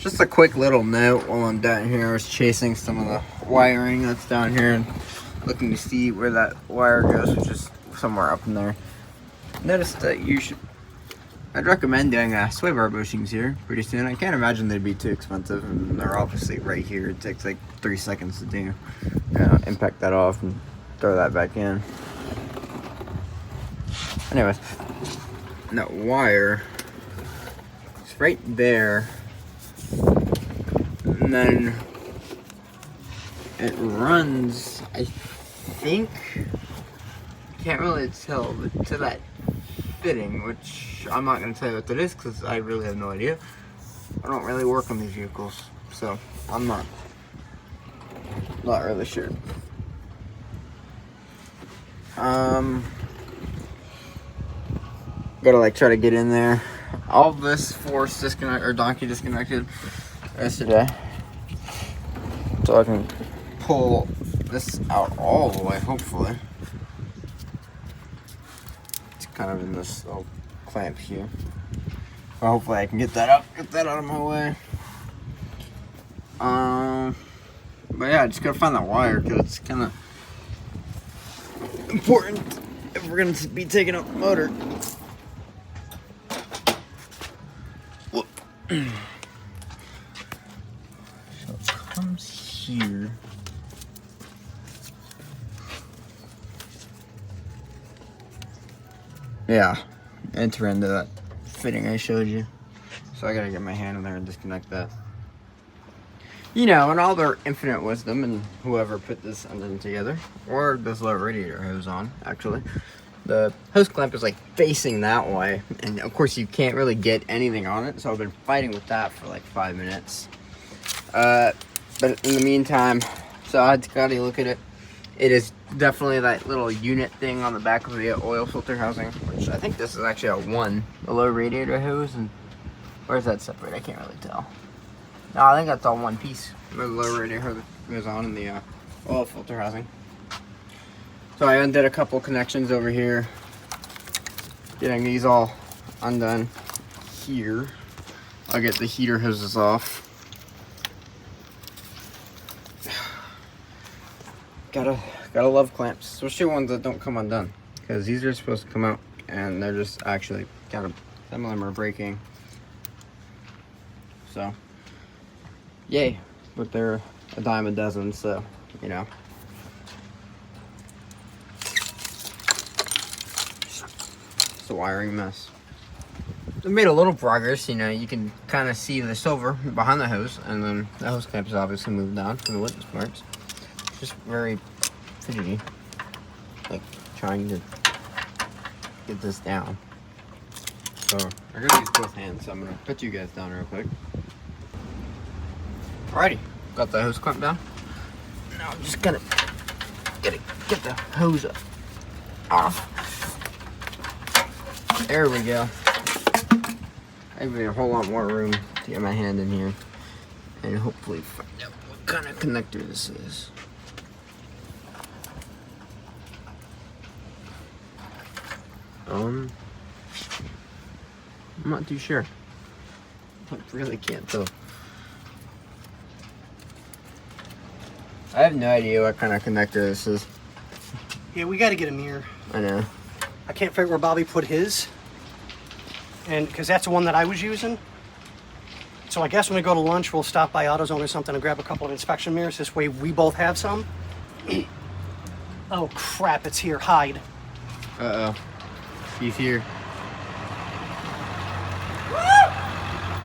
Just a quick little note while I'm down here. I was chasing some of the wiring that's down here and looking to see where that wire goes, which is somewhere up in there. Noticed that I'd recommend doing sway bar bushings here pretty soon. I can't imagine they'd be too expensive, and they're obviously right here. It takes like 3 seconds to do. Impact that off and throw that back in. Anyways, that wire is right there, and then it runs, I think, can't really tell, but to that fitting, which I'm not going to tell you what that is because I really have no idea. I don't really work on these vehicles, so I'm not really sure. Gotta like try to get in there. All this force donkey disconnected yesterday, so I can pull this out all the way, hopefully. It's kind of in this little clamp here. But hopefully I can get that out of my way. But yeah, I just gotta find that wire because it's kind of important if we're gonna be taking out the motor. Whoop. So it comes here. Yeah, enter into that fitting I showed you. So I gotta get my hand in there and disconnect that. You know, in all their infinite wisdom, and whoever put this engine together, or this low radiator hose on, actually, the hose clamp is like facing that way, and of course you can't really get anything on it, so I've been fighting with that for like 5 minutes. But in the meantime, so I had to gotta look at it. It is definitely that little unit thing on the back of the oil filter housing, which I think this is actually a low radiator hose, and where's that separate? I can't really tell. No, I think that's all one piece. The low radiator hose goes on in the oil filter housing. So I undid a couple connections over here, getting these all undone here. I'll get the heater hoses off. Gotta love clamps, especially ones that don't come undone, because these are supposed to come out and they're just actually some of them are breaking. So yay, but they're a dime a dozen, so you know. It's a wiring mess. I made a little progress, you know. You can kind of see the silver behind the hose, and then the hose clamp is obviously moved down from the witness marks. Just very fidgety, like trying to get this down. So I'm gonna use both hands, so I'm gonna put you guys down real quick. Alrighty, got the hose clamp down. Now I'm just gonna get the hose off. There we go. I have a whole lot more room to get my hand in here and hopefully find out what kind of connector this is. I'm not too sure. I really can't tell. I have no idea what kind of connector this is. Yeah, we got to get a mirror. I know. I can't figure where Bobby put his, and because that's the one that I was using. So I guess when we go to lunch, we'll stop by AutoZone or something and grab a couple of inspection mirrors. This way we both have some. Oh crap, it's here. Hide. Uh-oh. He's here.